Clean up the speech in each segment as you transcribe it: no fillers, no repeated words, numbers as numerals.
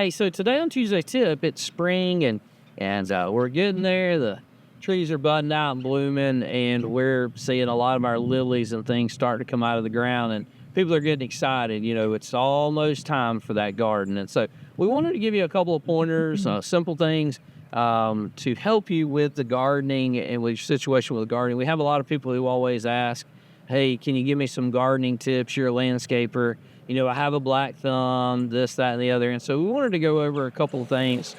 Hey, so today on Tuesday Tip, it's spring and we're getting there. The trees are budding out and blooming, and we're seeing a lot of our lilies and things start to come out of the ground, and people are getting excited. You know, it's almost time for that garden, and so we wanted to give you a couple of pointers, simple things to help you with the gardening and with your situation with gardening. We have a lot of people who always ask, "Hey, can you give me some gardening tips? You're a landscaper. You know, I have a black thumb, this, that, and the other." And so we wanted to go over a couple of things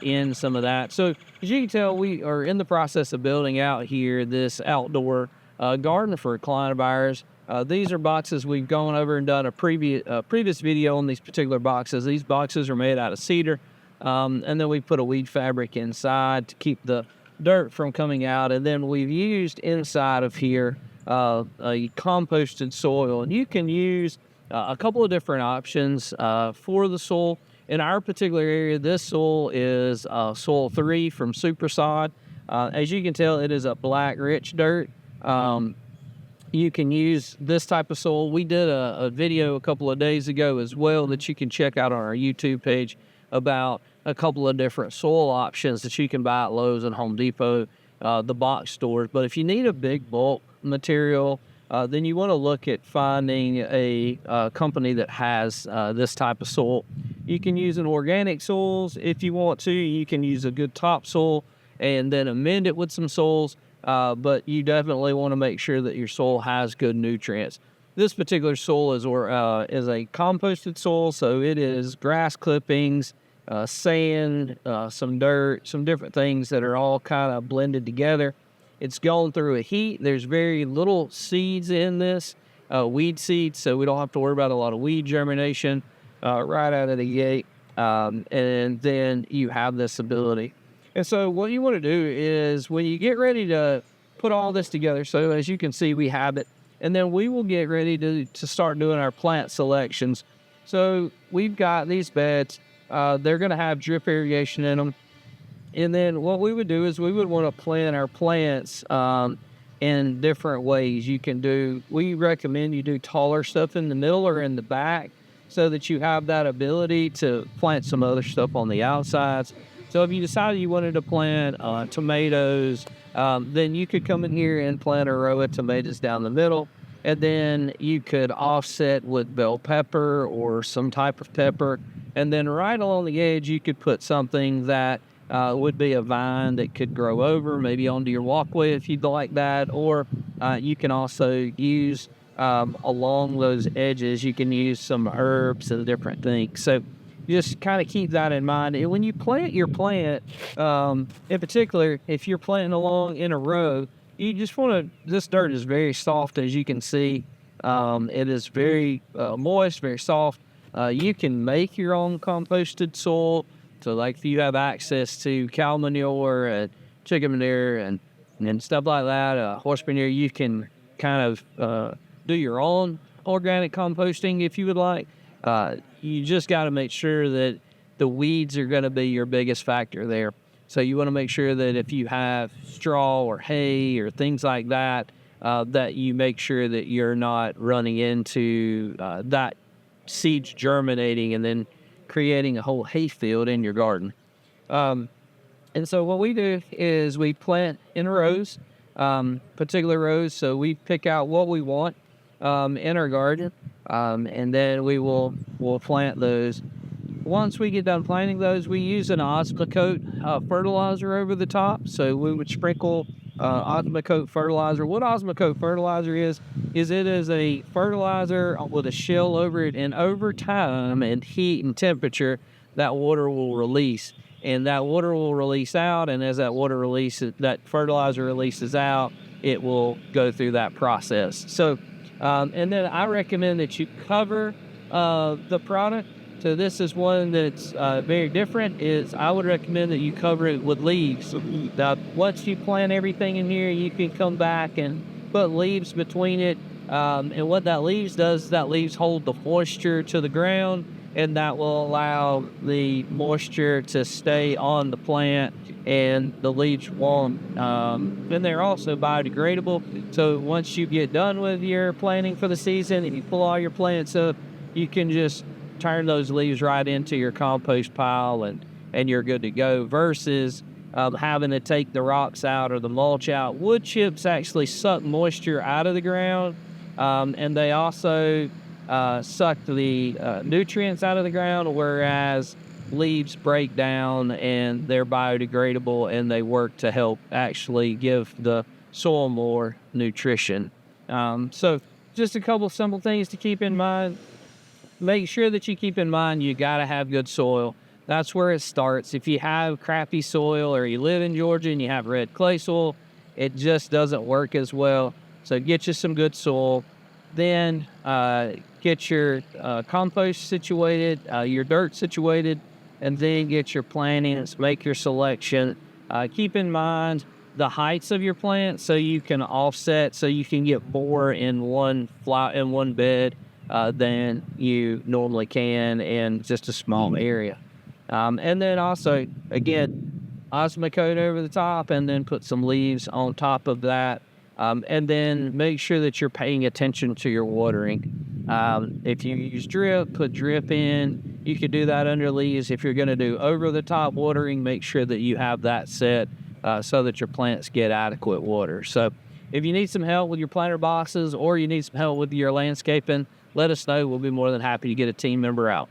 in some of that. So as you can tell, we are in the process of building out here this outdoor garden for a client of ours. These are boxes we've gone over and done a previous video on these particular boxes. These boxes are made out of cedar, and then we put a weed fabric inside to keep the dirt from coming out. And then we've used inside of here a composted soil, and you can use a couple of different options for the soil. In our particular area, this soil is soil 3 from Supersod. As you can tell, it is a black, rich dirt. You can use this type of soil. We did a video a couple of days ago as well that you can check out on our YouTube page about a couple of different soil options that you can buy at Lowe's and Home Depot, the box stores. But if you need a big bulk material, then you want to look at finding a company that has this type of soil. You can use an organic soils if you want to. You can use a good topsoil and then amend it with some soils, but you definitely want to make sure that your soil has good nutrients. This particular soil is a composted soil, so it is grass clippings, sand, some dirt, some different things that are all kind of blended together. It's gone through a heat. There's very little seeds in this, weed seeds, so we don't have to worry about a lot of weed germination right out of the gate. And then you have this ability. And so what you want to do is when you get ready to put all this together, so as you can see, we have it, and then we will get ready to start doing our plant selections. So we've got these beds. They're going to have drip irrigation in them. And then what we would do is we would want to plant our plants in different ways. We recommend you do taller stuff in the middle or in the back so that you have that ability to plant some other stuff on the outsides. So if you decided you wanted to plant tomatoes, then you could come in here and plant a row of tomatoes down the middle. And then you could offset with bell pepper or some type of pepper. And then right along the edge, you could put something that would be a vine that could grow over, maybe onto your walkway if you'd like that. Or you can also use along those edges, you can use some herbs and different things. So just kind of keep that in mind. And when you plant your plant, in particular, if you're planting along in a row, you just want to, this dirt is very soft, as you can see. It is very moist, very soft. You can make your own composted soil. So like if you have access to cow manure and chicken manure and stuff like that, horse manure, you can kind of do your own organic composting if you would like. You just got to make sure that the weeds are going to be your biggest factor there. So you want to make sure that if you have straw or hay or things like that, that you make sure that you're not running into that seeds germinating and then creating a whole hay field in your garden. And so what we do is we plant in rows, particular rows. So we pick out what we want in our garden, and then we'll plant those. Once we get done planting those, we use an Osmocote fertilizer over the top. So we would sprinkle Osmocote fertilizer. What Osmocote fertilizer is it is a fertilizer with a shell over it, and over time and heat and temperature, that water will release. And that water will release out, and as that water releases, that fertilizer releases out, it will go through that process. So, and then I recommend that you cover the product. So this is one that's very different. I would recommend that you cover it with leaves. Now, once you plant everything in here, you can come back and put leaves between it. And what that leaves does, that leaves hold the moisture to the ground, and that will allow the moisture to stay on the plant and the leaves won't. And they're also biodegradable. So once you get done with your planting for the season and you pull all your plants up, you can just turn those leaves right into your compost pile, and you're good to go, versus having to take the rocks out or the mulch out. Wood chips actually suck moisture out of the ground, and they also suck the nutrients out of the ground, whereas leaves break down and they're biodegradable, and they work to help actually give the soil more nutrition. So just a couple simple things to keep in mind. Make sure that you keep in mind you got to have good soil. That's where it starts. If you have crappy soil, or you live in Georgia and you have red clay soil, it just doesn't work as well. So get you some good soil. Then get your compost situated, your dirt situated, and then get your plantings, make your selection. Keep in mind the heights of your plants so you can offset, so you can get more in one bed than you normally can in just a small area. And then also, again, Osmocote over the top, and then put some leaves on top of that. And then make sure that you're paying attention to your watering. If you use drip, put drip in. You could do that under leaves. If you're going to do over-the-top watering, make sure that you have that set so that your plants get adequate water. So if you need some help with your planter boxes, or you need some help with your landscaping, let us know. We'll be more than happy to get a team member out.